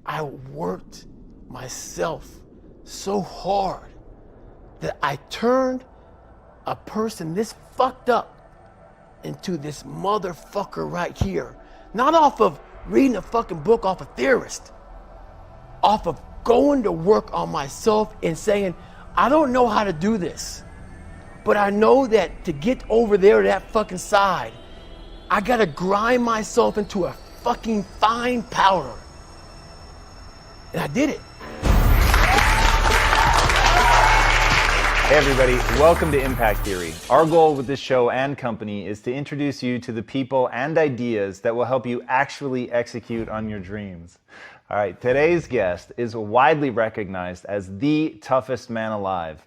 I worked myself so hard that I turned a person this fucked up into this motherfucker right here. Not off of reading a fucking book off a theorist, off of going to work on myself and saying, I don't know how to do this, but I know that to get over there to that fucking side, I gotta grind myself into a fucking fine powder. And I did it. Hey everybody, welcome to Impact Theory. Our goal with this show and company is to introduce you to the people and ideas that will help you actually execute on your dreams. All right, today's guest is widely recognized as the toughest man alive.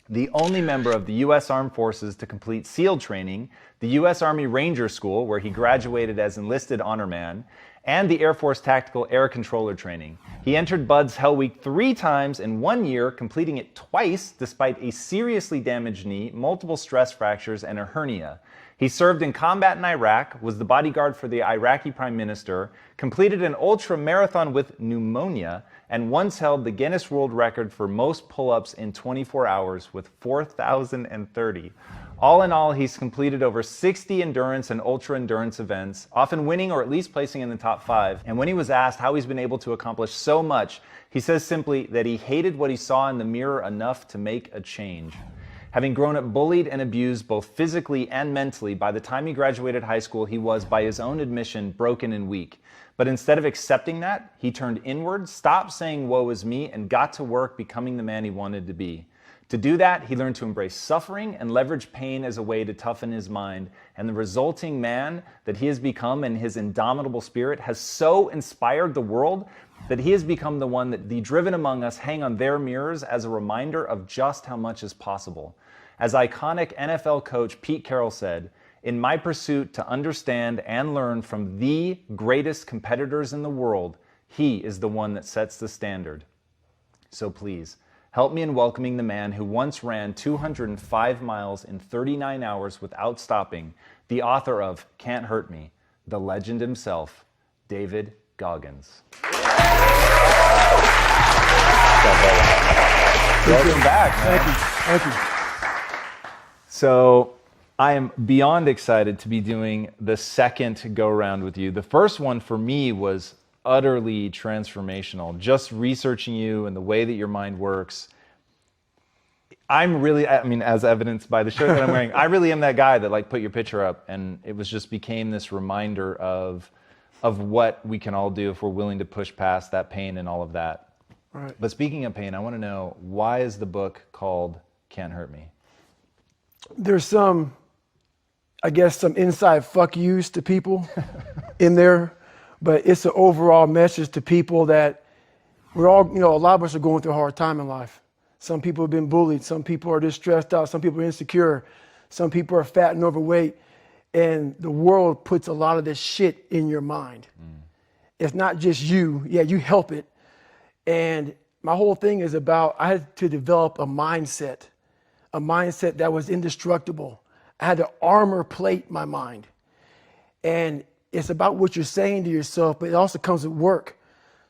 The only member of the U.S. Armed Forces to complete SEAL training, the U.S. Army Ranger School, where he graduated as enlisted honor man, and the Air Force Tactical Air Controller training. He entered Bud's Hell Week 3 times in 1 year, completing it twice despite a seriously damaged knee, multiple stress fractures, and a hernia. He served in combat in Iraq, was the bodyguard for the Iraqi Prime Minister, completed an ultra marathon with pneumonia, and once held the Guinness World Record for most pull-ups in 24 hours with 4,030. All in all, he's completed over 60 endurance and ultra-endurance events, often winning or at least placing in the top 5. And when he was asked how he's been able to accomplish so much, he says simply that he hated what he saw in the mirror enough to make a change. Having grown up bullied and abused both physically and mentally, by the time he graduated high school, he was, by his own admission, broken and weak. But instead of accepting that, he turned inward, stopped saying woe is me, and got to work becoming the man he wanted to be. To do that, he learned to embrace suffering and leverage pain as a way to toughen his mind. And the resulting man that he has become and his indomitable spirit has so inspired the world that he has become the one that the driven among us hang on their mirrors as a reminder of just how much is possible. As iconic NFL coach Pete Carroll said, "In my pursuit to understand and learn from the greatest competitors in the world, he is the one that sets the standard." So please, help me in welcoming the man who once ran 205 miles in 39 hours without stopping, the author of Can't Hurt Me, the legend himself, David Goggins. Welcome back, man. Thank you. So I am beyond excited to be doing the second go-around with you. The first one for me was utterly transformational. Just researching you and the way that your mind works. As evidenced by the shirt that I'm wearing, I really am that guy that put your picture up, and it became this reminder of what we can all do if we're willing to push past that pain and all of that. All right. But speaking of pain, I want to know, why is the book called Can't Hurt Me? There's some inside fuck yous to people in there, but it's an overall message to people that we're all, a lot of us are going through a hard time in life. Some people have been bullied. Some people are just stressed out. Some people are insecure. Some people are fat and overweight. And the world puts a lot of this shit in your mind. It's not just you. Yeah, you help it. And my whole thing is about, I had to develop a mindset that was indestructible. I had to armor plate my mind. And it's about what you're saying to yourself, but it also comes with work.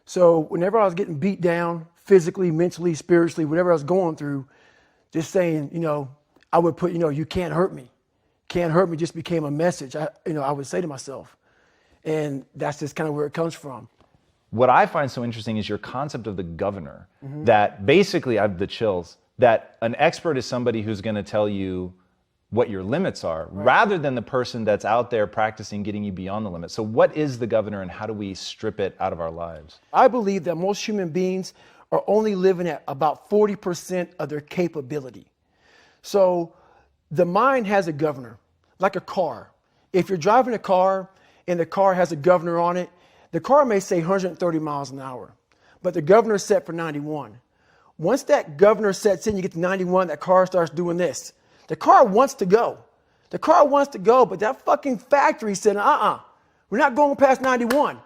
So whenever I was getting beat down, physically, mentally, spiritually, whatever I was going through, just saying, I would put, you can't hurt me. Can't hurt me just became a message I would say to myself. And that's just kind of where it comes from. What I find so interesting is your concept of the governor, that basically, I have the chills, that an expert is somebody who's going to tell you what your limits are, rather than the person that's out there practicing getting you beyond the limit. So what is the governor, and how do we strip it out of our lives? I believe that most human beings are only living at about 40% of their capability. So the mind has a governor, like a car. If you're driving a car and the car has a governor on it, the car may say 130 miles an hour, but the governor is set for 91. Once that governor sets in, you get to 91, that car starts doing this. The car wants to go. But that fucking factory said, we're not going past 91.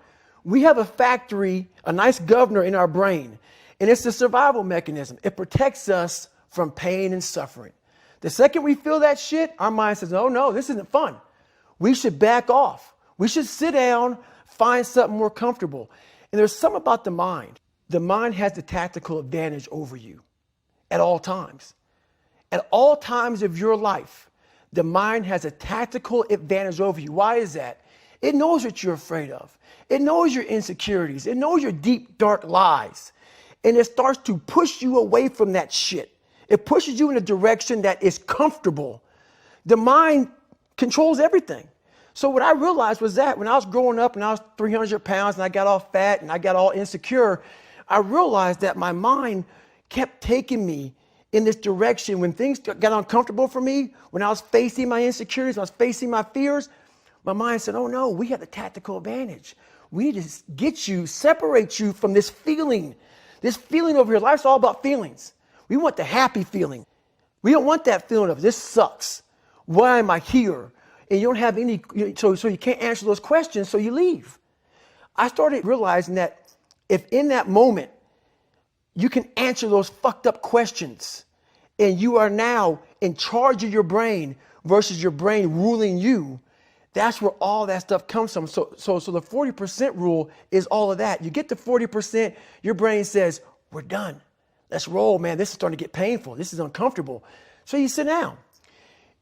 We have a factory, a nice governor in our brain, and it's the survival mechanism. It protects us from pain and suffering. The second we feel that shit, our mind says, oh no, this isn't fun. We should back off. We should sit down, find something more comfortable. And there's something about the mind. The mind has the tactical advantage over you at all times. At all times of your life, the mind has a tactical advantage over you. Why is that? It knows what you're afraid of. It knows your insecurities. It knows your deep, dark lies. And it starts to push you away from that shit. It pushes you in a direction that is comfortable. The mind controls everything. So what I realized was that when I was growing up and I was 300 pounds and I got all fat and I got all insecure, I realized that my mind kept taking me in this direction. When things got uncomfortable for me, when I was facing my insecurities, when I was facing my fears, my mind said, oh no, we have the tactical advantage. We need to get you, separate you from this feeling over here. Life's all about feelings. We want the happy feeling. We don't want that feeling of this sucks. Why am I here? And you don't have any, so you can't answer those questions, so you leave. I started realizing that if in that moment you can answer those fucked up questions and you are now in charge of your brain versus your brain ruling you, that's where all that stuff comes from. So the 40% rule is all of that. You get to 40%, your brain says, we're done. Let's roll, man. This is starting to get painful. This is uncomfortable. So you sit down.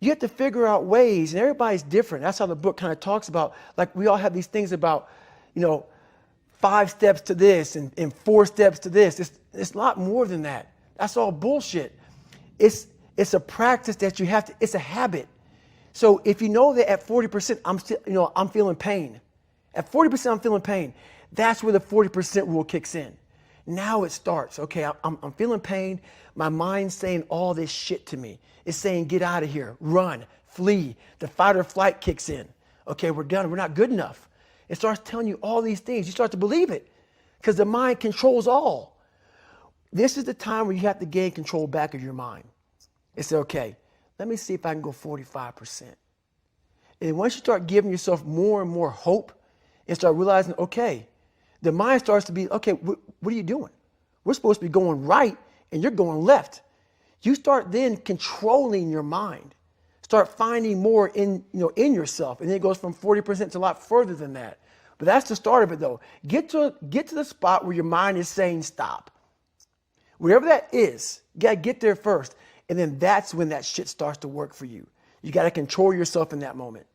You have to figure out ways, and everybody's different. That's how the book kind of talks about, like we all have these things about, 5 steps to this and 4 steps to this. It's a lot more than that. That's all bullshit. It's a practice that you have to, it's a habit. So if you know that at 40%, I'm feeling pain. At 40%, I'm feeling pain. That's where the 40% rule kicks in. Now it starts. Okay, I'm feeling pain. My mind's saying all this shit to me. It's saying, get out of here, run, flee. The fight or flight kicks in. Okay, we're done. We're not good enough. It starts telling you all these things. You start to believe it because the mind controls all. This is the time where you have to gain control back of your mind. It's okay, let me see if I can go 45%. And once you start giving yourself more and more hope and start realizing, okay, the mind starts to be, okay, what are you doing? We're supposed to be going right and you're going left. You start then controlling your mind. Start finding more in yourself. And then it goes from 40% to a lot further than that. But that's the start of it though. Get to the spot where your mind is saying stop. Wherever that is, you gotta get there first. And then that's when that shit starts to work for you. You gotta control yourself in that moment.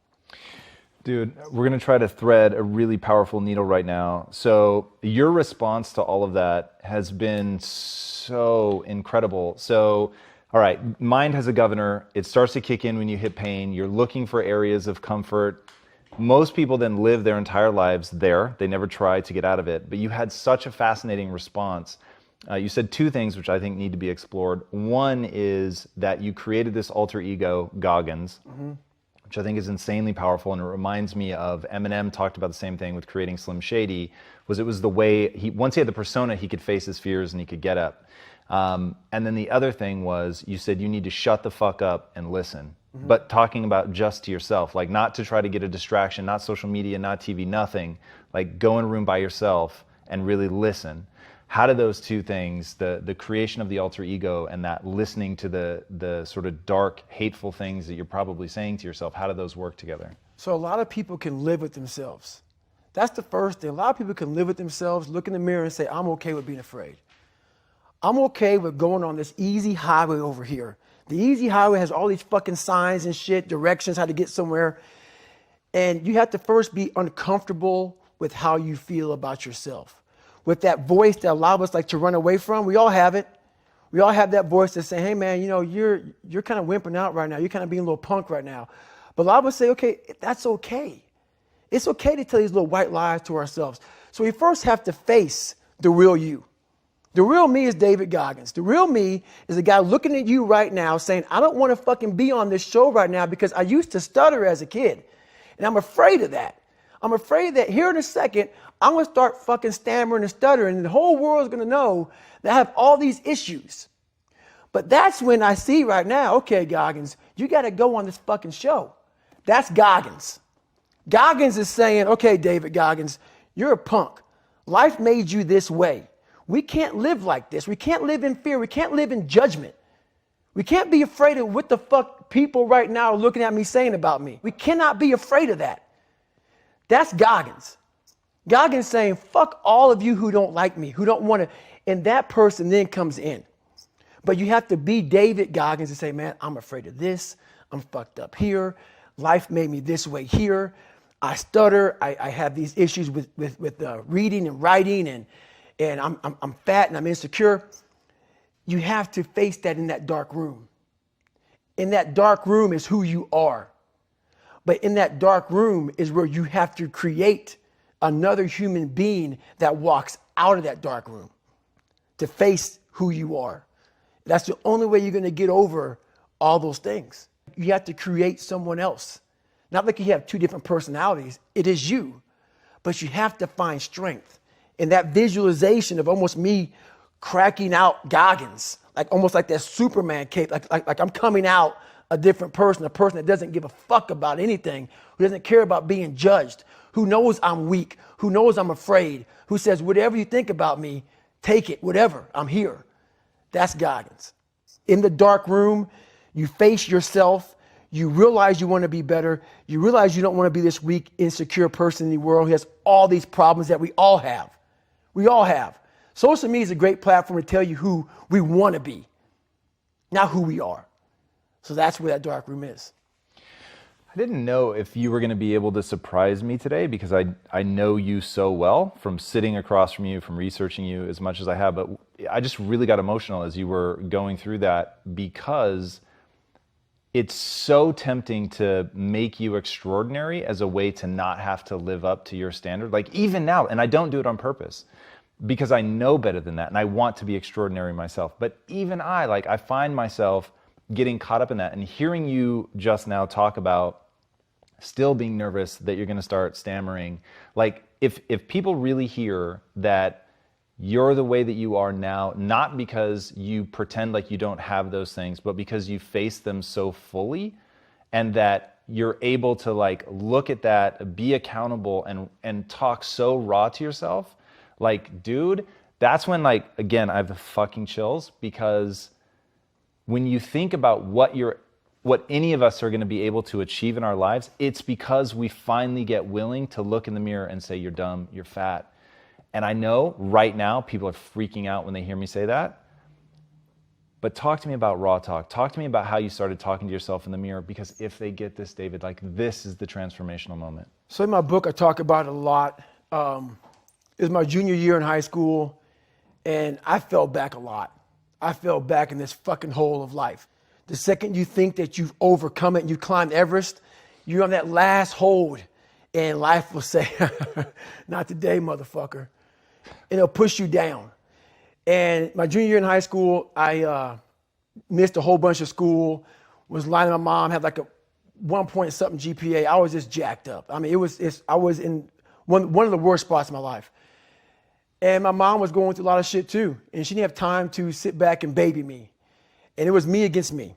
Dude, we're going to try to thread a really powerful needle right now. So your response to all of that has been so incredible. So, all right, mind has a governor. It starts to kick in when you hit pain. You're looking for areas of comfort. Most people then live their entire lives there. They never try to get out of it. But you had such a fascinating response. You said 2 things which I think need to be explored. One is that you created this alter ego, Goggins. Mm-hmm. Which I think is insanely powerful, and it reminds me of Eminem talked about the same thing with creating Slim Shady. It was the way once he had the persona, he could face his fears and he could get up. And then the other thing was you said you need to shut the fuck up and listen, but talking about just to yourself, like not to try to get a distraction, not social media, not TV, nothing. Like go in a room by yourself and really listen. How do those 2 things, the creation of the alter ego and that listening to the sort of dark, hateful things that you're probably saying to yourself, how do those work together? So a lot of people can live with themselves. That's the first thing. A lot of people can live with themselves, look in the mirror and say, I'm okay with being afraid. I'm okay with going on this easy highway over here. The easy highway has all these fucking signs and shit, directions, how to get somewhere. And you have to first be uncomfortable with how you feel about yourself. With that voice that a lot of us like to run away from. We all have it. We all have that voice that's saying, hey man, you're kind of wimping out right now. You're kind of being a little punk right now. But a lot of us say, okay, that's okay. It's okay to tell these little white lies to ourselves. So we first have to face the real you. The real me is David Goggins. The real me is the guy looking at you right now saying, I don't want to fucking be on this show right now because I used to stutter as a kid. And I'm afraid of that. I'm afraid that here in a second, I'm going to start fucking stammering and stuttering and the whole world's going to know that I have all these issues. But that's when I see right now, okay, Goggins, you got to go on this fucking show. That's Goggins. Goggins is saying, okay, David Goggins, you're a punk. Life made you this way. We can't live like this. We can't live in fear. We can't live in judgment. We can't be afraid of what the fuck people right now are looking at me saying about me. We cannot be afraid of that. That's Goggins. Goggins saying, fuck all of you who don't like me, who don't want to. And that person then comes in. But you have to be David Goggins and say, man, I'm afraid of this. I'm fucked up here. Life made me this way here. I stutter. I have these issues with reading and writing, and I'm fat and I'm insecure. You have to face that in that dark room. In that dark room is who you are. But in that dark room is where you have to create another human being that walks out of that dark room to face who you are. That's the only way you're going to get over all those things. You have to create someone else. Not like you have two different personalities. It is you. But you have to find strength. And that visualization of almost me cracking out Goggins, like almost like that Superman cape, like I'm coming out a different person, a person that doesn't give a fuck about anything, who doesn't care about being judged, who knows I'm weak, who knows I'm afraid, who says, whatever you think about me, take it, whatever, I'm here. That's Goggins. In the dark room, you face yourself, you realize you want to be better, you realize you don't want to be this weak, insecure person in the world who has all these problems that we all have. We all have. Social media is a great platform to tell you who we want to be, not who we are. So that's where that dark room is. I didn't know if you were going to be able to surprise me today because I know you so well from sitting across from you, from researching you as much as I have, but I just really got emotional as you were going through that because it's so tempting to make you extraordinary as a way to not have to live up to your standard. Like even now, and I don't do it on purpose because I know better than that and I want to be extraordinary myself. But even I find myself getting caught up in that and hearing you just now talk about still being nervous that you're going to start stammering. Like if people really hear that you're the way that you are now, not because you pretend like you don't have those things, but because you face them so fully and that you're able to like look at that, be accountable and talk so raw to yourself, like, dude, that's when like, again, I have the fucking chills because when you think about what any of us are going to be able to achieve in our lives, it's because we finally get willing to look in the mirror and say, you're dumb, you're fat. And I know right now people are freaking out when they hear me say that. But talk to me about raw talk. Talk to me about how you started talking to yourself in the mirror, because if they get this, David, like this is the transformational moment. So in my book, I talk about it a lot. It was my junior year in high school, and I fell back a lot. I fell back in this fucking hole of life. The second you think that you've overcome it and you climbed Everest, you're on that last hold and life will say, not today, motherfucker. And it'll push you down. And my junior year in high school, I missed a whole bunch of school, was lying to my mom, had like a 1 point something GPA. I was just jacked up. I mean, I was in one of the worst spots in my life. And my mom was going through a lot of shit too. And she didn't have time to sit back and baby me. And it was me against me.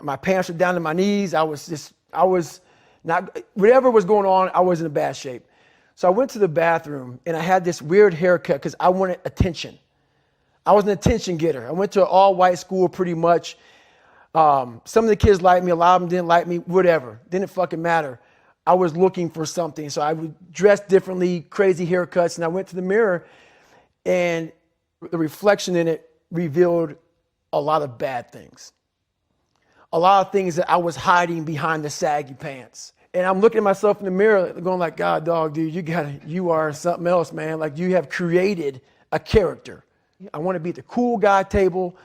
My pants were down to my knees. I was not, whatever was going on, I was in a bad shape. So I went to the bathroom and I had this weird haircut because I wanted attention. I was an attention getter. I went to an all-white school pretty much. Some of the kids liked me, a lot of them didn't like me, whatever. Didn't fucking matter. I was looking for something. So I would dress differently, crazy haircuts, and I went to the mirror and the reflection in it revealed a lot of bad things. A lot of things that I was hiding behind the saggy pants. And I'm looking at myself in the mirror going like, God, dog, dude, you are something else, man. Like you have created a character. I want to be at the cool guy table.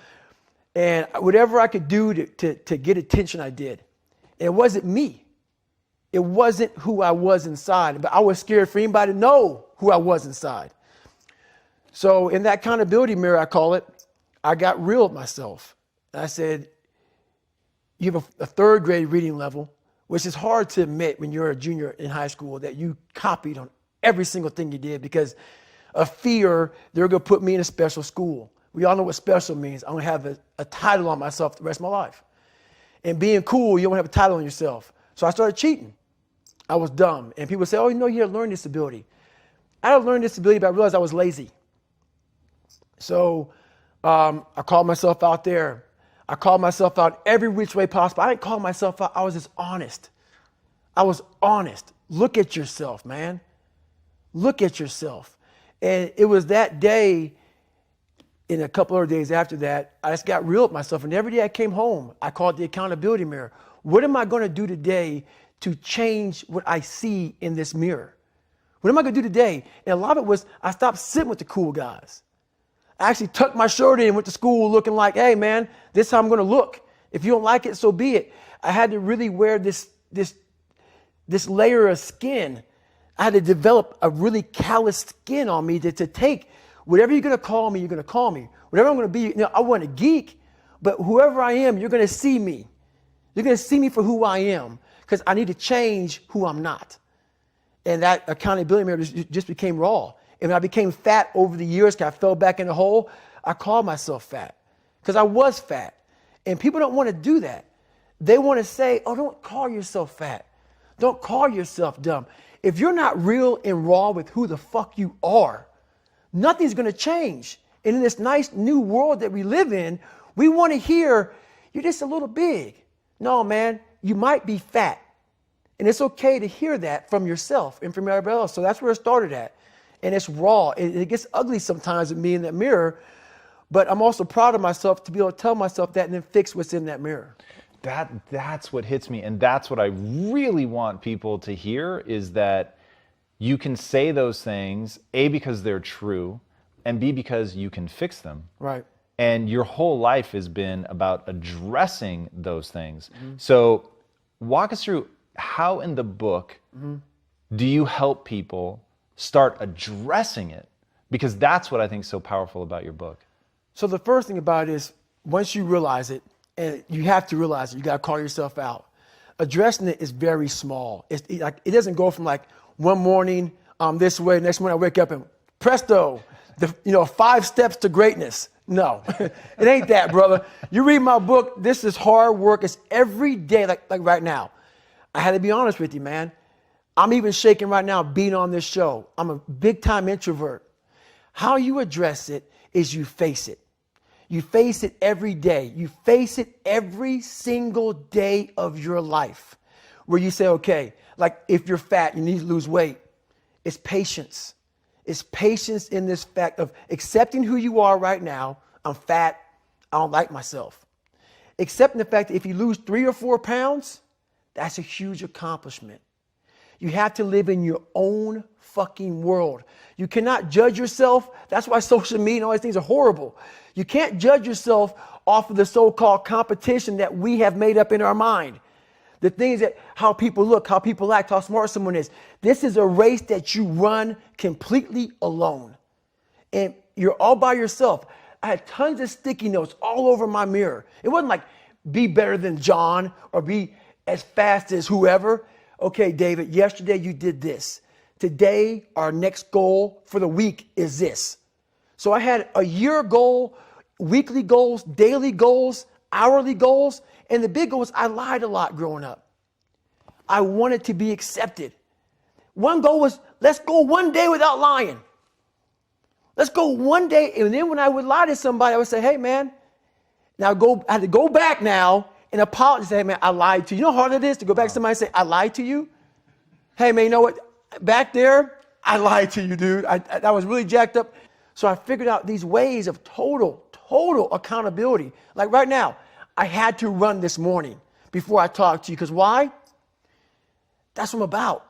And whatever I could do to get attention, I did. And it wasn't me. It wasn't who I was inside. But I was scared for anybody to know who I was inside. So in that accountability mirror, I call it, I got real with myself. I said, you have a third grade reading level, which is hard to admit when you're a junior in high school that you copied on every single thing you did because of fear they're going to put me in a special school. We all know what special means. I'm going to have a title on myself the rest of my life. And being cool, you don't have a title on yourself. So I started cheating. I was dumb. And people say, oh, you know, you have a learning disability. I had a learning disability, but I realized I was lazy. So I called myself out there. I called myself out every which way possible. I didn't call myself out. I was just honest. I was honest. Look at yourself, man. Look at yourself. And it was that day, and a couple other days after that, I just got real with myself. And every day I came home, I called it the accountability mirror. What am I going to do today to change what I see in this mirror? What am I going to do today? And a lot of it was I stopped sitting with the cool guys. I actually tucked my shirt in and went to school looking like, hey, man, this is how I'm going to look. If you don't like it, so be it. I had to really wear this layer of skin. I had to develop a really calloused skin on me to take whatever you're going to call me, you're going to call me. Whatever I'm going to be, I wasn't a geek, but whoever I am, you're going to see me. You're going to see me for who I am because I need to change who I'm not. And that accountability mirror just became raw. And when I became fat over the years, because I fell back in the hole, I called myself fat because I was fat. And people don't want to do that. They want to say, oh, don't call yourself fat. Don't call yourself dumb. If you're not real and raw with who the fuck you are, nothing's going to change. And in this nice new world that we live in, we want to hear, you're just a little big. No, man, you might be fat. And it's okay to hear that from yourself and from everybody else. So that's where it started at. And it's raw. It gets ugly sometimes with me in that mirror. But I'm also proud of myself to be able to tell myself that and then fix what's in that mirror. That's what hits me. And that's what I really want people to hear is that you can say those things, A, because they're true, and B, because you can fix them. Right. And your whole life has been about addressing those things. Mm-hmm. So walk us through how in the book do you help people start addressing it? Because that's what I think is so powerful about your book. So the first thing about it is once you realize it, and you have to realize it, you got to call yourself out. Addressing it is very small. It doesn't go from like one morning this way, next morning I wake up and presto, 5 steps to greatness. No, it ain't that, brother. You read my book, this is hard work. It's every day, like right now. I had to be honest with you, man. I'm even shaking right now being on this show. I'm a big time introvert. How you address it is you face it. You face it every day. You face it every single day of your life where you say, okay, like if you're fat, you need to lose weight. It's patience. It's patience in this fact of accepting who you are right now. I'm fat. I don't like myself. Accepting the fact that if you lose 3 or 4 pounds, that's a huge accomplishment. You have to live in your own fucking world. You cannot judge yourself. That's why social media and all these things are horrible. You can't judge yourself off of the so-called competition that we have made up in our mind. The things that, how people look, how people act, how smart someone is. This is a race that you run completely alone. And you're all by yourself. I had tons of sticky notes all over my mirror. It wasn't like be better than John or be as fast as whoever. Okay, David, yesterday you did this. Today, our next goal for the week is this. So I had a year goal, weekly goals, daily goals, hourly goals. And the big goal was I lied a lot growing up. I wanted to be accepted. One goal was, let's go one day without lying. Let's go one day. And then when I would lie to somebody, I would say, hey, man, I had to go back now and apologize. Say, hey, man, I lied to you. You know how hard it is to go back to somebody and say, I lied to you? Hey, man, you know what? Back there, I lied to you, dude. I was really jacked up. So I figured out these ways of total accountability. Like right now, I had to run this morning before I talked to you. Because why? That's what I'm about.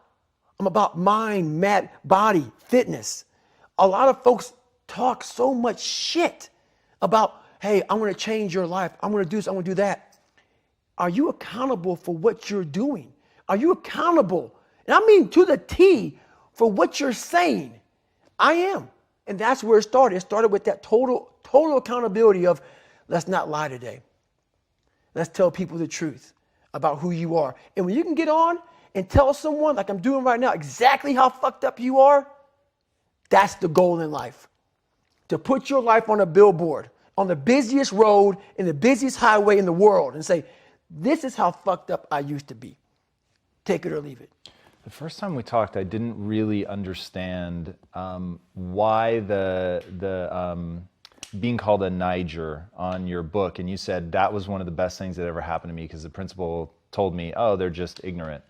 I'm about mind, body, fitness. A lot of folks talk so much shit about, hey, I'm going to change your life. I'm going to do this. I'm going to do that. Are you accountable for what you're doing? Are you accountable? And I mean to the T for what you're saying. I am. And that's where it started. It started with that total accountability of let's not lie today. Let's tell people the truth about who you are. And when you can get on and tell someone, like I'm doing right now, exactly how fucked up you are, that's the goal in life. To put your life on a billboard, on the busiest road, in the busiest highway in the world, and say, this is how fucked up I used to be. Take it or leave it. The first time we talked, I didn't really understand why the being called a Niger on your book, and you said that was one of the best things that ever happened to me because the principal told me, oh, they're just ignorant.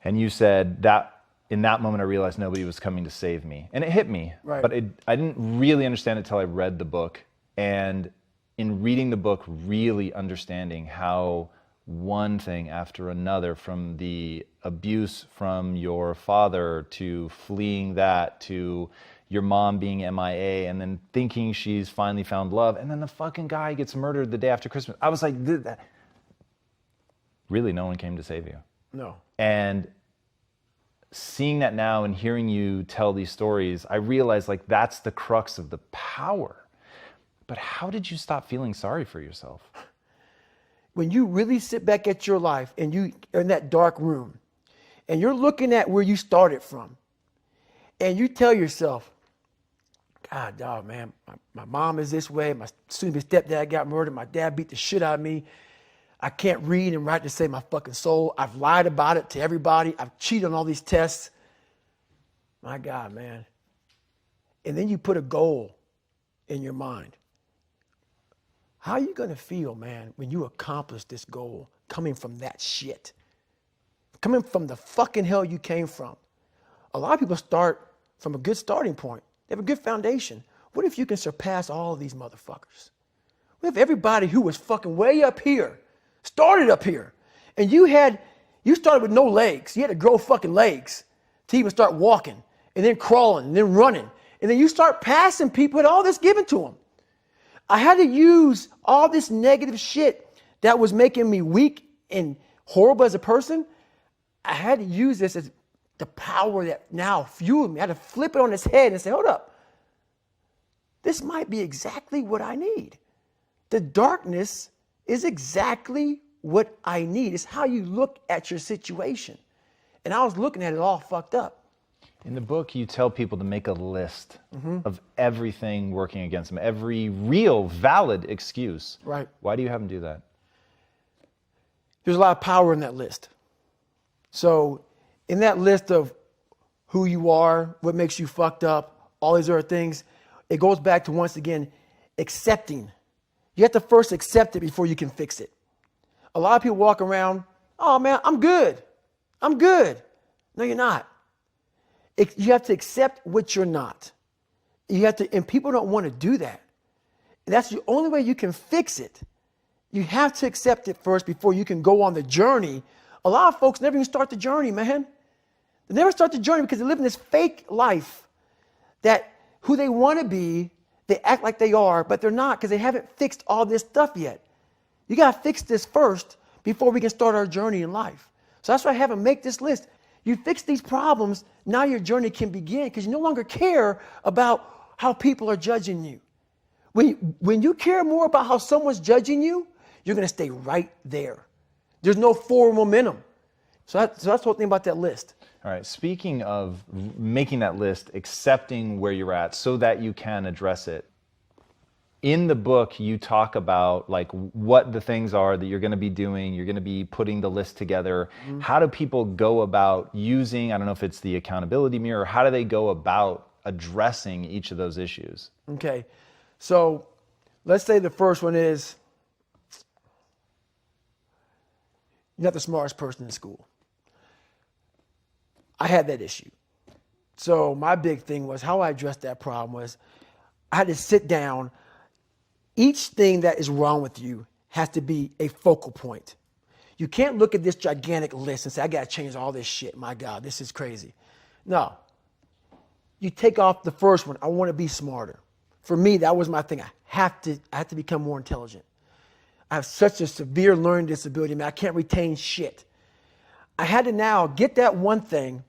And you said that in that moment, I realized nobody was coming to save me. And it hit me. Right. But I didn't really understand it till I read the book. And in reading the book, really understanding how one thing after another, from the abuse from your father to fleeing that to your mom being MIA and then thinking she's finally found love, and then the fucking guy gets murdered the day after Christmas. I was like, really, no one came to save you. No. And seeing that now and hearing you tell these stories, I realized like that's the crux of the power. But how did you stop feeling sorry for yourself? When you really sit back at your life and you are in that dark room and you're looking at where you started from and you tell yourself, God, dog, man, my mom is this way. My soon-to-be stepdad got murdered. My dad beat the shit out of me. I can't read and write to save my fucking soul. I've lied about it to everybody. I've cheated on all these tests. My God, man. And then you put a goal in your mind. How are you going to feel, man, when you accomplish this goal coming from that shit? Coming from the fucking hell you came from. A lot of people start from a good starting point. They have a good foundation. What if you can surpass all of these motherfuckers? What if everybody who was fucking way up here started up here, and you started with no legs. You had to grow fucking legs to even start walking, and then crawling, and then running, and then you start passing people with all this given to them. I had to use all this negative shit that was making me weak and horrible as a person. I had to use this as the power that now fueled me. I had to flip it on its head and say, hold up, this might be exactly what I need. The darkness is exactly what I need. It's how you look at your situation. And I was looking at it all fucked up. In the book, you tell people to make a list of everything working against them, every real, valid excuse. Right. Why do you have them do that? There's a lot of power in that list. So in that list of who you are, what makes you fucked up, all these other things, it goes back to, once again, accepting. You have to first accept it before you can fix it. A lot of people walk around, oh man, I'm good. I'm good. No, you're not. You have to accept what you're not. You have to, and people don't want to do that. That's the only way you can fix it. You have to accept it first before you can go on the journey. A lot of folks never even start the journey, man. They never start the journey because they live in this fake life that who they want to be, they act like they are, but they're not because they haven't fixed all this stuff yet. You got to fix this first before we can start our journey in life. So that's why I have them make this list. You fix these problems, now your journey can begin because you no longer care about how people are judging you. When you care more about how someone's judging you, you're going to stay right there. There's no forward momentum. So that's the whole thing about that list. All right, speaking of making that list, accepting where you're at so that you can address it. In the book, you talk about like what the things are that you're going to be doing. You're going to be putting the list together. How do people go about using, I don't know if it's the accountability mirror, how do they go about addressing each of those issues? Okay, so let's say the first one is you're not the smartest person in school. I had that issue. So my big thing was how I addressed that problem was I had to sit down. Each thing that is wrong with you has to be a focal point. You can't look at this gigantic list and say, I got to change all this shit. My God, this is crazy. No. You take off the first one. I want to be smarter. For me, that was my thing. I have to become more intelligent. I have such a severe learning disability, man. I can't retain shit. I had to now get that one thing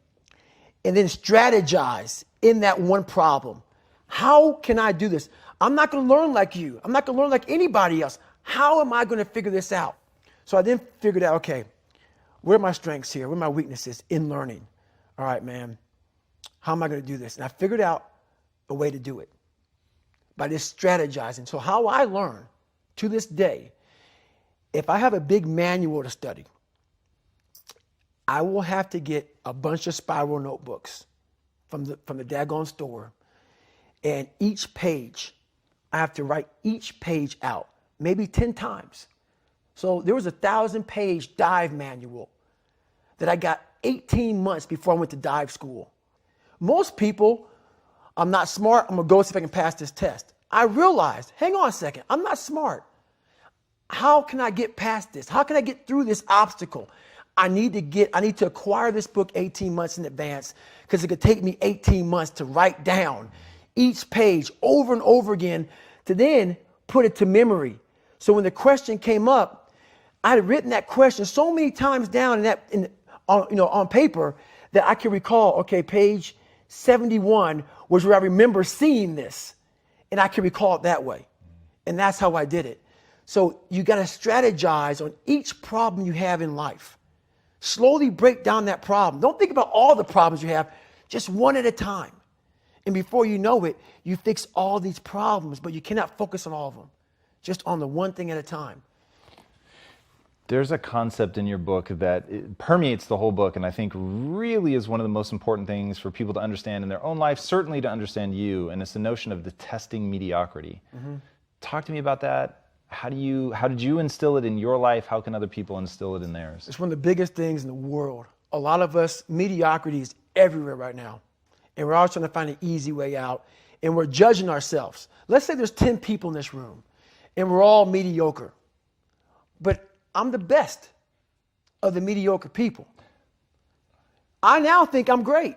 and then strategize in that one problem. How can I do this? I'm not going to learn like you. I'm not going to learn like anybody else. How am I going to figure this out? So I then figured out, okay, where are my strengths here? Where are my weaknesses in learning? All right, man, how am I going to do this? And I figured out a way to do it by just strategizing. So how I learn to this day, if I have a big manual to study, I will have to get a bunch of spiral notebooks from the daggone store. And each page, I have to write each page out, maybe 10 times. So there was a 1,000-page dive manual that I got 18 months before I went to dive school. Most people, I'm not smart, I'm gonna go see if I can pass this test. I realized, hang on a second, I'm not smart. How can I get past this? How can I get through this obstacle? I need to acquire this book 18 months in advance because it could take me 18 months to write down each page over and over again to then put it to memory. So when the question came up, I had written that question so many times down on paper that I can recall, okay, page 71 was where I remember seeing this, and I can recall it that way. And that's how I did it. So you got to strategize on each problem you have in life. Slowly break down that problem. Don't think about all the problems you have, just one at a time. And before you know it, you fix all these problems, but you cannot focus on all of them. Just on the one thing at a time. There's a concept in your book that it permeates the whole book, and I think really is one of the most important things for people to understand in their own life, certainly to understand you, and it's the notion of detesting mediocrity. Mm-hmm. Talk to me about that. How did you instill it in your life? How can other people instill it in theirs? It's one of the biggest things in the world. A lot of us, mediocrity is everywhere right now. And we're always trying to find an easy way out. And we're judging ourselves. Let's say there's 10 people in this room and we're all mediocre. But I'm the best of the mediocre people. I now think I'm great.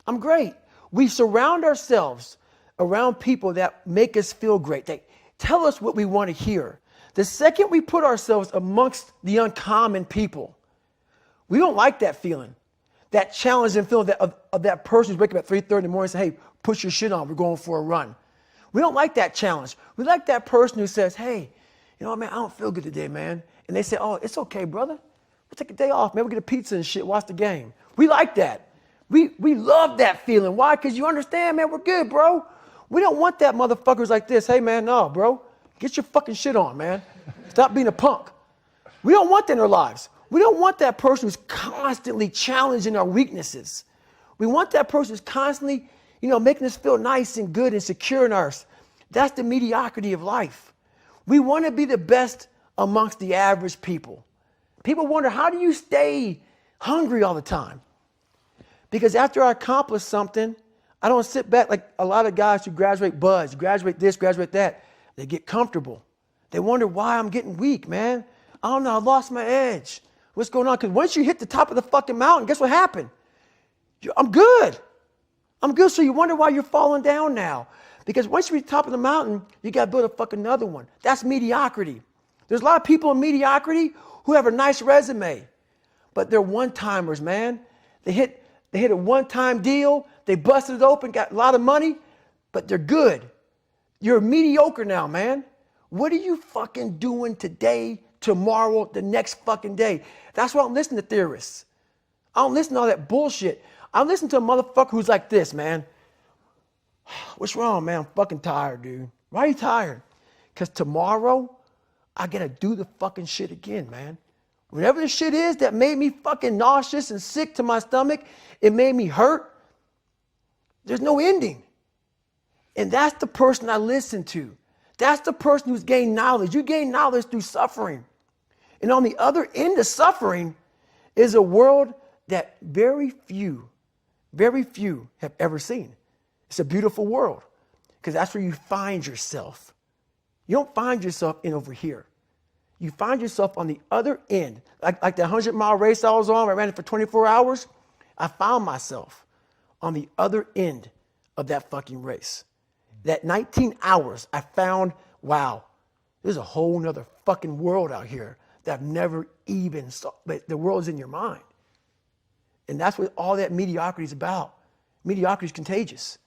I'm great. We surround ourselves around people that make us feel great. They tell us what we want to hear. The second we put ourselves amongst the uncommon people, we don't like that feeling. That challenging feeling of that person who's waking up at 3:30 in the morning and say, hey, put your shit on, we're going for a run. We don't like that challenge. We like that person who says, hey, you know what, man, I don't feel good today, man. And they say, oh, it's okay, brother. We'll take a day off, man. We'll get a pizza and shit, watch the game. We like that. We love that feeling. Why? Because you understand, man, we're good, bro. We don't want that motherfuckers like this. Hey, man, no, bro. Get your fucking shit on, man. Stop being a punk. We don't want that in our lives. We don't want that person who's constantly challenging our weaknesses. We want that person who's constantly, making us feel nice and good and secure in ours. That's the mediocrity of life. We want to be the best amongst the average people. People wonder, how do you stay hungry all the time? Because after I accomplish something, I don't sit back like a lot of guys who graduate buds, graduate this, graduate that. They get comfortable. They wonder why I'm getting weak, man. I don't know, I lost my edge. What's going on? Because once you hit the top of the fucking mountain, guess what happened? I'm good. I'm good. So you wonder why you're falling down now. Because once you reach the top of the mountain, you got to build a fucking another one. That's mediocrity. There's a lot of people in mediocrity who have a nice resume, but they're one-timers, man. They hit a one-time deal. They busted it open, got a lot of money, but they're good. You're mediocre now, man. What are you fucking doing today, tomorrow, the next fucking day? That's why I don't listen to theorists. I don't listen to all that bullshit. I listen to a motherfucker who's like this, man. What's wrong, man? I'm fucking tired, dude. Why are you tired? Because tomorrow, I got to do the fucking shit again, man. Whatever the shit is that made me fucking nauseous and sick to my stomach, it made me hurt. There's no ending. And that's the person I listen to. That's the person who's gained knowledge. You gain knowledge through suffering. And on the other end of suffering is a world that very few have ever seen. It's a beautiful world because that's where you find yourself. You don't find yourself in over here. You find yourself on the other end. Like the 100-mile race I was on, I ran it for 24 hours. I found myself on the other end of that fucking race. That 19 hours, I found, wow, there's a whole nother fucking world out here that I've never even saw. But the world's in your mind. And that's what all that mediocrity is about. Mediocrity is contagious.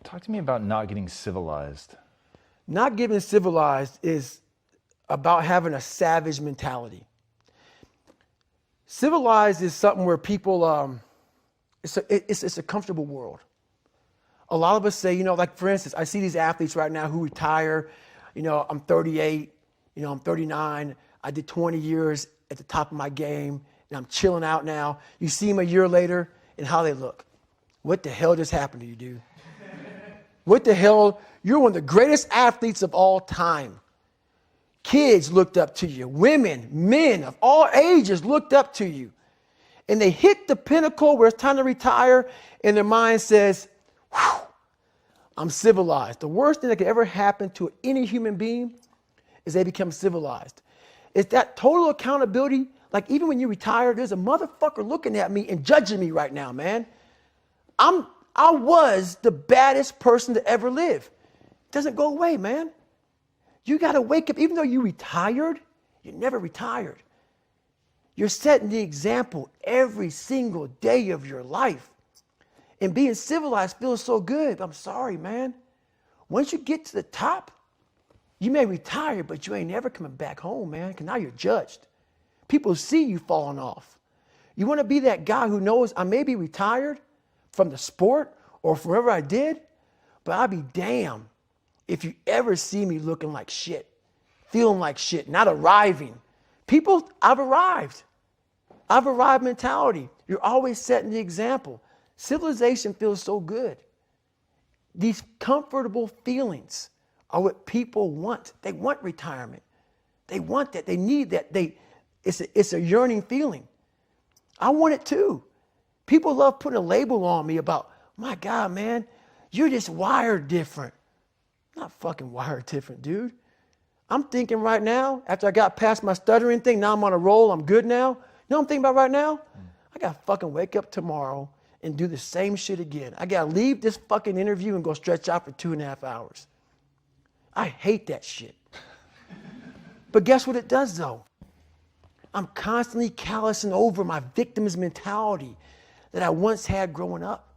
Talk to me about not getting civilized. Not getting civilized is about having a savage mentality. Civilized is something where people, it's a comfortable world. A lot of us say, like for instance, I see these athletes right now who retire, I'm 38, I'm 39, I did 20 years at the top of my game, and I'm chilling out now. You see them a year later and how they look. What the hell just happened to you, dude? What the hell? You're one of the greatest athletes of all time. Kids looked up to you. Women, men of all ages looked up to you. and they hit the pinnacle where it's time to retire, and their mind says, whew, I'm civilized. The worst thing that could ever happen to any human being is they become civilized. It's that total accountability. Like even when you retire, there's a motherfucker looking at me and judging me right now, man. I was the baddest person to ever live. It doesn't go away, man. You got to wake up. Even though you retired, you never retired. You're setting the example every single day of your life. And being civilized feels so good. I'm sorry, man. Once you get to the top, you may retire, but you ain't never coming back home, man, because now you're judged. People see you falling off. You want to be that guy who knows I may be retired from the sport or from wherever I did, but I'll be damned if you ever see me looking like shit, feeling like shit, not arriving. People, I've arrived. I've arrived mentality. You're always setting the example. Civilization feels so good. These comfortable feelings are what people want. They want retirement. They want that. They need that. It's a yearning feeling. I want it too. People love putting a label on me about, my God, man, you're just wired different. I'm not fucking wired different, dude. I'm thinking right now, after I got past my stuttering thing, now I'm on a roll, I'm good now. You know what I'm thinking about right now? I got to fucking wake up tomorrow and do the same shit again. I got to leave this fucking interview and go stretch out for 2.5 hours. I hate that shit. But guess what it does though? I'm constantly callousing over my victim's mentality that I once had growing up.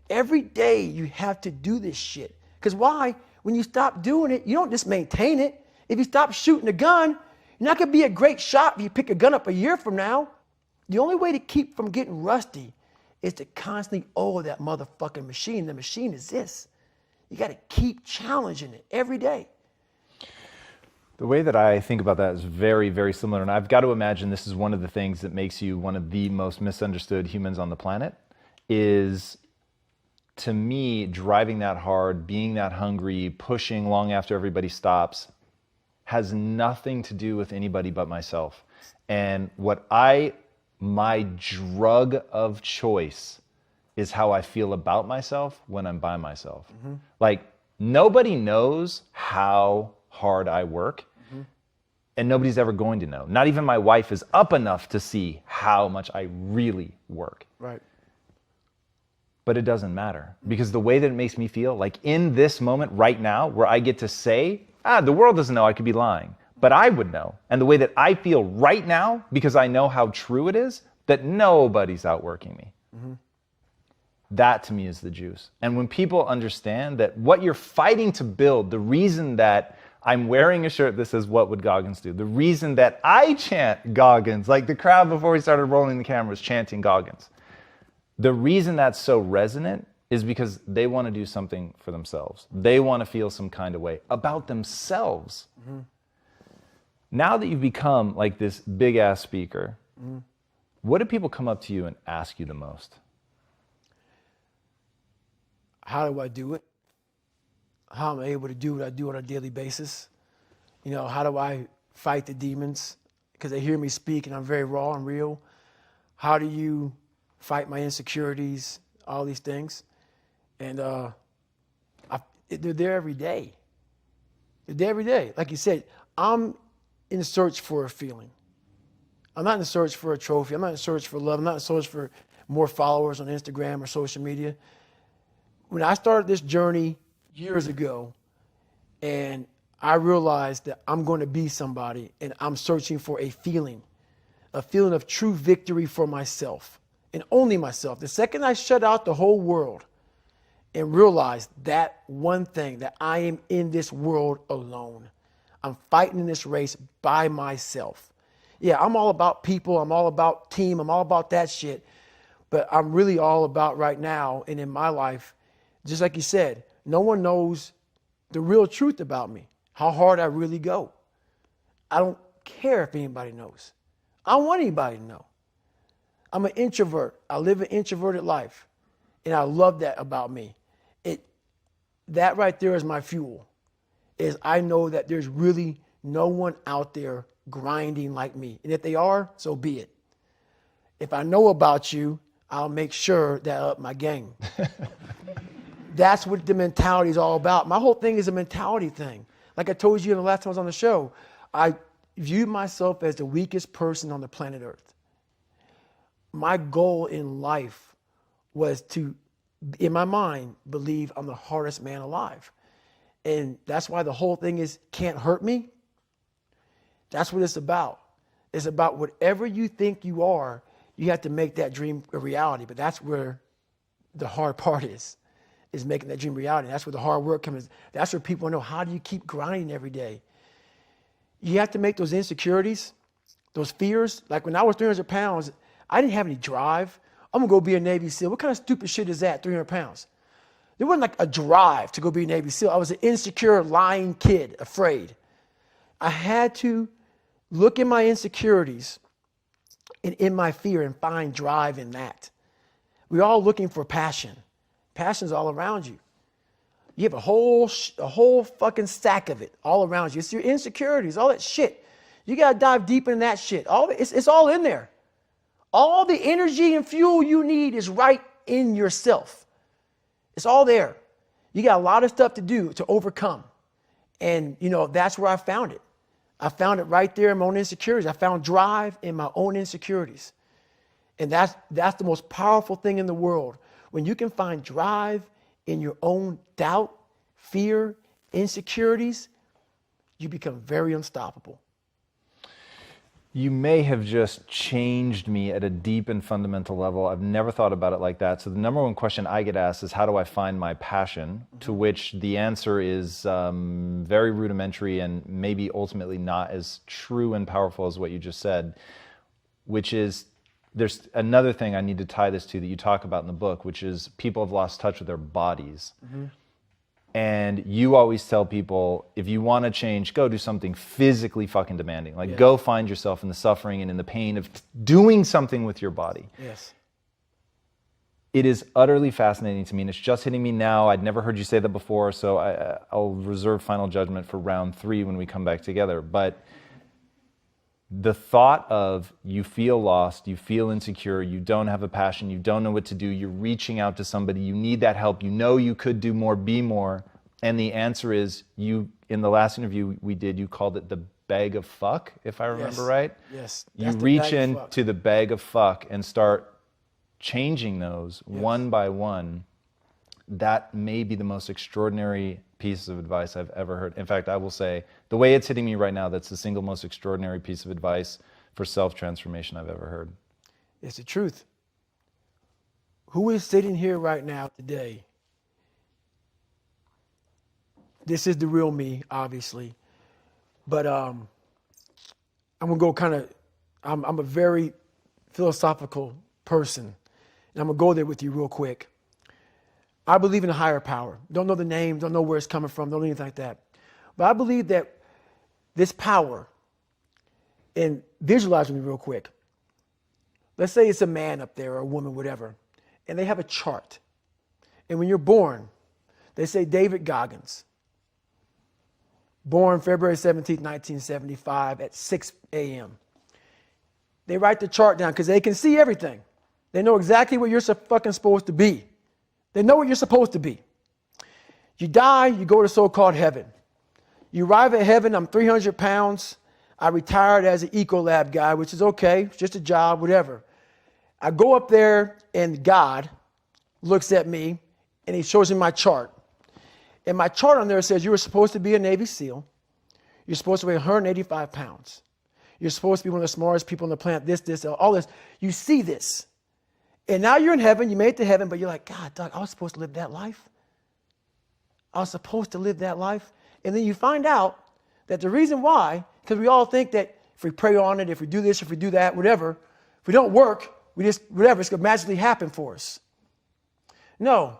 Every day you have to do this shit. Because why? When you stop doing it, you don't just maintain it. If you stop shooting a gun, you're not going to be a great shot if you pick a gun up a year from now. The only way to keep from getting rusty is to constantly oil that motherfucking machine. The machine is this. You got to keep challenging it every day. The way that I think about that is very, very similar. And I've got to imagine this is one of the things that makes you one of the most misunderstood humans on the planet is, to me, driving that hard, being that hungry, pushing long after everybody stops, has nothing to do with anybody but myself. And my drug of choice is how I feel about myself when I'm by myself. Mm-hmm. Like, nobody knows how hard I work, mm-hmm. and nobody's ever going to know. Not even my wife is up enough to see how much I really work. Right. But it doesn't matter, because the way that it makes me feel, like in this moment right now, where I get to say, the world doesn't know, I could be lying, but I would know. And the way that I feel right now, because I know how true it is, that nobody's outworking me. Mm-hmm. That to me is the juice. And when people understand that what you're fighting to build, the reason that I'm wearing a shirt that says, "What would Goggins do?" The reason that I chant Goggins, like the crowd before we started rolling the camera was chanting Goggins. The reason that's so resonant is because they want to do something for themselves. They want to feel some kind of way about themselves. Mm-hmm. Now that you've become like this big ass speaker, mm-hmm. what do people come up to you and ask you the most? How do I do it? How am I able to do what I do on a daily basis? You know, how do I fight the demons? Because they hear me speak and I'm very raw and real. How do you fight my insecurities? All these things. And they're there every day. They're there every day. Like you said, I'm in search for a feeling. I'm not in search for a trophy. I'm not in search for love. I'm not in search for more followers on Instagram or social media. When I started this journey years ago, and I realized that I'm going to be somebody, and I'm searching for a feeling of true victory for myself, and only myself. The second I shut out the whole world and realized that one thing, that I am in this world alone. I'm fighting in this race by myself. Yeah, I'm all about people. I'm all about team. I'm all about that shit. But I'm really all about right now and in my life, just like you said, no one knows the real truth about me, how hard I really go. I don't care if anybody knows. I don't want anybody to know. I'm an introvert. I live an introverted life. And I love that about me. That right there is my fuel. Is I know that there's really no one out there grinding like me. And if they are, so be it. If I know about you, I'll make sure that I up my game. That's what the mentality is all about. My whole thing is a mentality thing. Like I told you the last time I was on the show, I viewed myself as the weakest person on the planet Earth. My goal in life was to, in my mind, believe I'm the hardest man alive. And that's why the whole thing is can't hurt me. That's what it's about. It's about whatever you think you are, you have to make that dream a reality. But that's where the hard part is making that dream reality. That's where the hard work comes. That's where people know, how do you keep grinding every day? You have to make those insecurities, those fears. Like when I was 300 pounds, I didn't have any drive. I'm going to go be a Navy SEAL. What kind of stupid shit is that, 300 pounds? There wasn't like a drive to go be a Navy SEAL. I was an insecure, lying kid, afraid. I had to look in my insecurities and in my fear and find drive in that. We're all looking for passion. Passion's all around you. You have a whole fucking stack of it all around you. It's your insecurities, all that shit. You got to dive deep in that shit. It's all in there. All the energy and fuel you need is right in yourself. It's all there. You got a lot of stuff to do to overcome. And, that's where I found it. I found it right there in my own insecurities. I found drive in my own insecurities. And that's the most powerful thing in the world. When you can find drive in your own doubt, fear, insecurities, you become very unstoppable. You may have just changed me at a deep and fundamental level. I've never thought about it like that. So the number one question I get asked is, how do I find my passion? Mm-hmm. To which the answer is very rudimentary and maybe ultimately not as true and powerful as what you just said, which is, there's another thing I need to tie this to that you talk about in the book, which is people have lost touch with their bodies. Mm-hmm. And you always tell people, if you want to change, go do something physically fucking demanding. Like, go find yourself in the suffering and in the pain of doing something with your body. Yes. It is utterly fascinating to me, and it's just hitting me now. I'd never heard you say that before, so I'll reserve final judgment for round 3 when we come back together. But the thought of you feel lost, you feel insecure, you don't have a passion, you don't know what to do, you're reaching out to somebody, you need that help, you know you could do more, be more, and the answer is, you, in the last interview we did, you called it the bag of fuck, if I remember right? Yes. You reach into the bag of fuck and start changing those one by one. That may be the most extraordinary piece of advice I've ever heard. In fact, I will say, the way it's hitting me right now, that's the single most extraordinary piece of advice for self-transformation I've ever heard. It's the truth. Who is sitting here right now today? This is the real me, obviously. But I'm going to go kind of, I'm a very philosophical person. And I'm going to go there with you real quick. I believe in a higher power. Don't know the name, don't know where it's coming from, don't know anything like that. But I believe that this power, and visualize with me real quick. Let's say it's a man up there or a woman, whatever, and they have a chart. And when you're born, they say David Goggins, born February 17th, 1975 at 6 a.m. They write the chart down because they can see everything. They know exactly what you're fucking supposed to be. They know what you're supposed to be. You die, you go to so-called heaven. You arrive at heaven, I'm 300 pounds. I retired as an Ecolab guy, which is okay. It's just a job, whatever. I go up there and God looks at me and he shows me my chart. And my chart on there says you were supposed to be a Navy SEAL. You're supposed to weigh 185 pounds. You're supposed to be one of the smartest people on the planet, this, all this. You see this. And now you're in heaven, you made it to heaven, but you're like, God, Doug, I was supposed to live that life. I was supposed to live that life. And then you find out that the reason why, because we all think that if we pray on it, if we do this, if we do that, whatever, if we don't work, we just, whatever, it's going to magically happen for us. No,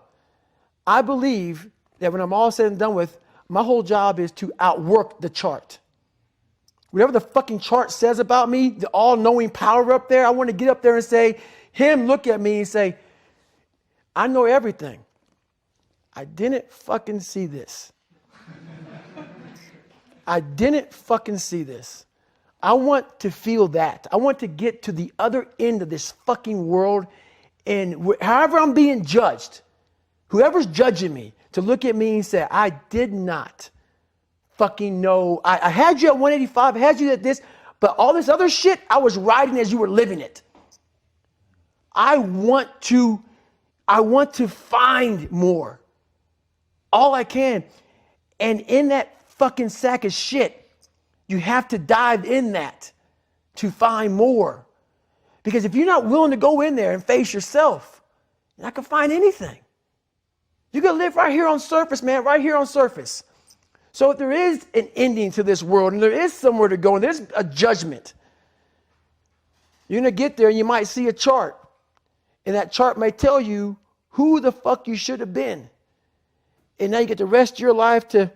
I believe that when I'm all said and done with, my whole job is to outwork the chart. Whatever the fucking chart says about me, the all-knowing power up there, I want to get up there and say, him look at me and say, I know everything. I didn't fucking see this. I didn't fucking see this. I want to feel that. I want to get to the other end of this fucking world, and however I'm being judged, whoever's judging me, to look at me and say, I did not fucking know. I had you at 185, I had you at this, but all this other shit, I was riding as you were living it. I want to find more. All I can. And in that fucking sack of shit, you have to dive in that to find more. Because if you're not willing to go in there and face yourself, you're not going to find anything. You're going to live right here on surface, man, right here on surface. So if there is an ending to this world and there is somewhere to go and there's a judgment, you're going to get there and you might see a chart. And that chart may tell you who the fuck you should have been. And now you get the rest of your life to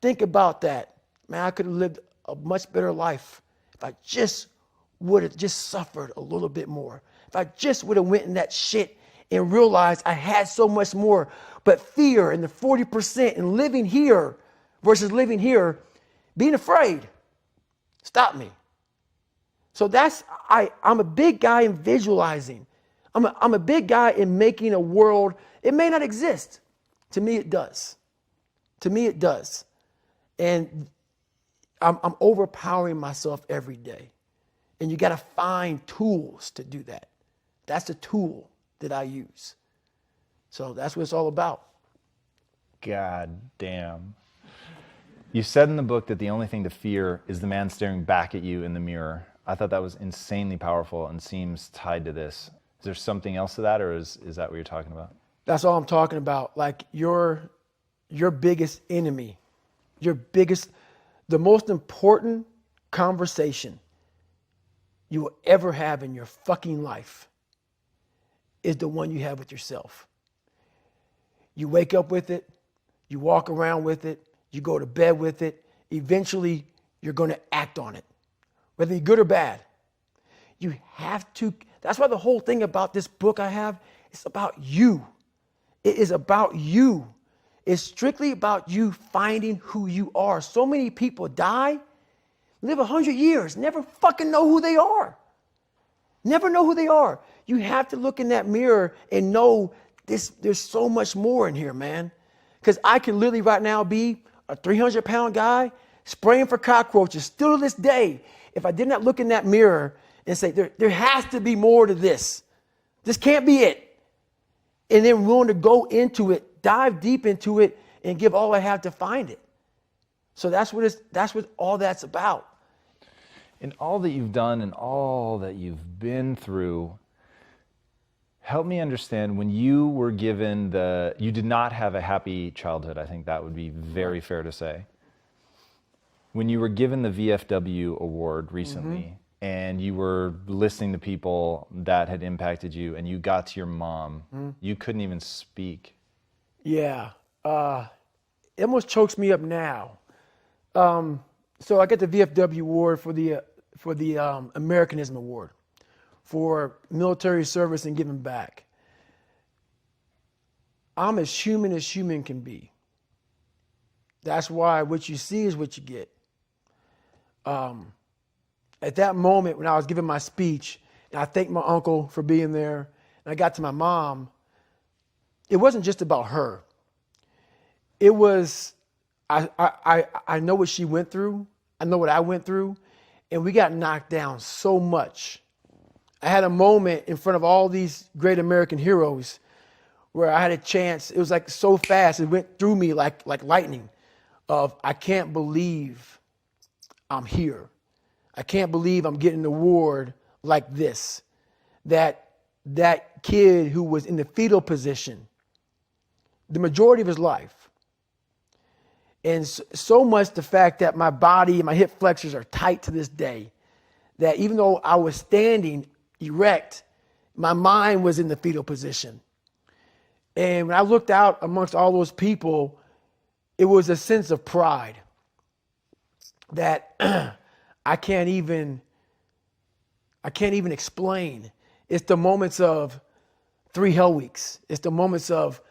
think about that. Man, I could have lived a much better life if I just would have just suffered a little bit more. If I just would have went in that shit and realized I had so much more. But fear and the 40% and living here versus living here, being afraid, stopped me. So I'm a big guy in visualizing. I'm a big guy in making a world. It may not exist. To me, it does. To me, it does. And I'm overpowering myself every day. And you got to find tools to do that. That's the tool that I use. So that's what it's all about. God damn. You said in the book that the only thing to fear is the man staring back at you in the mirror. I thought that was insanely powerful and seems tied to this. Is there something else to that, or is that what you're talking about? That's all I'm talking about. Like your biggest enemy, the most important conversation you will ever have in your fucking life is the one you have with yourself. You wake up with it, you walk around with it, you go to bed with it. Eventually, you're going to act on it, whether you're good or bad. You have to. That's why the whole thing about this book I have, it's about you. It is about you. It's strictly about you finding who you are. So many people die, live 100 years, never fucking know who they are. Never know who they are. You have to look in that mirror and know there's so much more in here, man. Because I can literally right now be a 300-pound guy spraying for cockroaches still to this day. If I did not look in that mirror and say, there has to be more to this. This can't be it. And then willing to go into it, dive deep into it, and give all I have to find it. So that's what all that's about. In all that you've done and all that you've been through, help me understand, when you were given you did not have a happy childhood. I think that would be very fair to say. When you were given the VFW award recently, and you were listening to people that had impacted you, and you got to your mom, you couldn't even speak. Yeah, it almost chokes me up now. So I got the VFW award for the Americanism Award for military service and giving back. I'm as human can be. That's why what you see is what you get. At that moment when I was giving my speech, and I thanked my uncle for being there, and I got to my mom, it wasn't just about her. It was, I know what she went through. I know what I went through, and we got knocked down so much. I had a moment in front of all these great American heroes where I had a chance. It was like so fast. It went through me like lightning of, I can't believe I'm here. I can't believe I'm getting an award like this. That kid who was in the fetal position the majority of his life. And so much the fact that my body and my hip flexors are tight to this day, that even though I was standing erect, my mind was in the fetal position. And when I looked out amongst all those people, it was a sense of pride that I can't even explain. It's the moments of 3 hell weeks. It's the moments of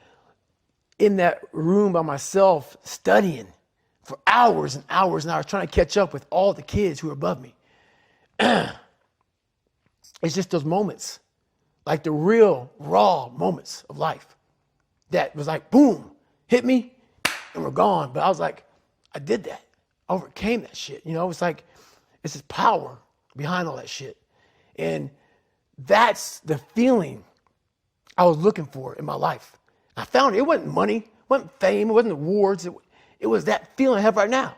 in that room by myself studying for hours and hours and hours, trying to catch up with all the kids who are above me. It's just those moments, like the real raw moments of life that was like, boom, hit me and we're gone. But I was like, I did that. I overcame that shit. You know, it's like, it's this power behind all that shit. And that's the feeling I was looking for in my life. I found it. It wasn't money, it wasn't fame, it wasn't awards. It was that feeling I have right now.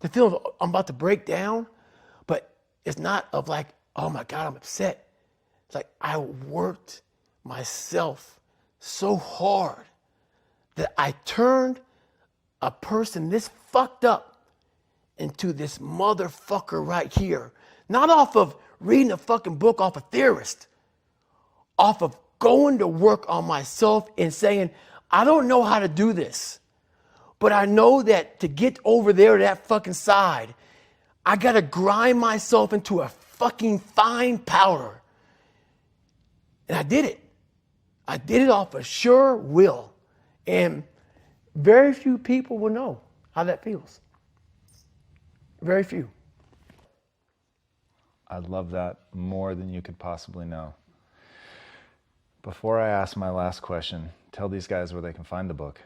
The feeling of I'm about to break down, but it's not of like, oh my God, I'm upset. It's like I worked myself so hard that I turned a person this fucked up into this motherfucker right here. Not off of reading a fucking book off a theorist, off of going to work on myself and saying, I don't know how to do this, but I know that to get over there to that fucking side, I gotta grind myself into a fucking fine powder. And I did it. I did it off of sure will. And very few people will know how that feels. Very few. I love that more than you could possibly know. Before I ask my last question, tell these guys where they can find the book.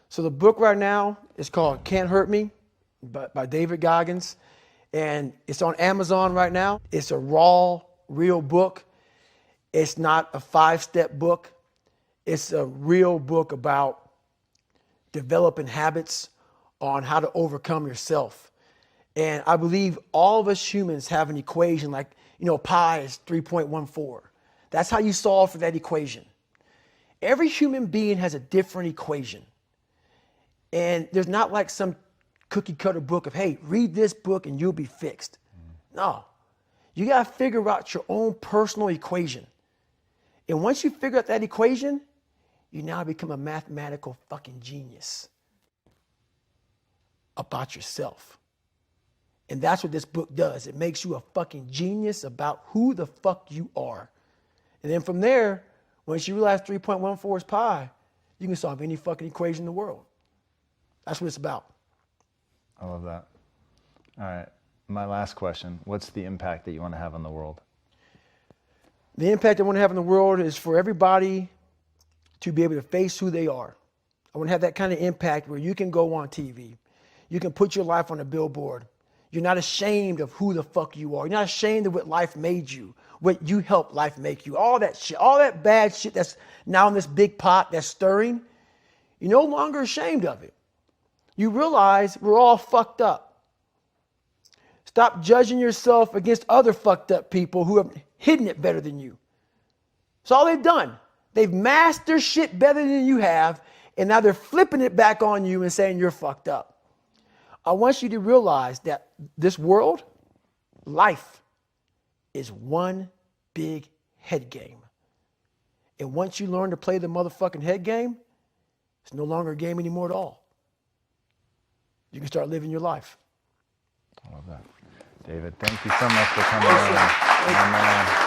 So the book right now is called Can't Hurt Me by David Goggins. And it's on Amazon right now. It's a raw, real book. It's not a 5-step book. It's a real book about developing habits on how to overcome yourself. And I believe all of us humans have an equation like, pi is 3.14. That's how you solve for that equation. Every human being has a different equation. And there's not like some cookie cutter book of, hey, read this book and you'll be fixed. No, you got to figure out your own personal equation. And once you figure out that equation, you now become a mathematical fucking genius about yourself. And that's what this book does. It makes you a fucking genius about who the fuck you are. And then from there, once you realize 3.14 is pi, you can solve any fucking equation in the world. That's what it's about. I love that. All right. My last question. What's the impact that you want to have on the world? The impact I want to have in the world is for everybody to be able to face who they are. I want to have that kind of impact where you can go on TV. You can put your life on a billboard. You're not ashamed of who the fuck you are. You're not ashamed of what life made you, what you helped life make you. All that shit, all that bad shit that's now in this big pot that's stirring, you're no longer ashamed of it. You realize we're all fucked up. Stop judging yourself against other fucked up people who have hidden it better than you. That's all they've done. They've masked their shit better than you have, and now they're flipping it back on you and saying you're fucked up. I want you to realize that this world, life, is one big head game. And once you learn to play the motherfucking head game, it's no longer a game anymore at all. You can start living your life. I love that. David, thank you so much for coming on.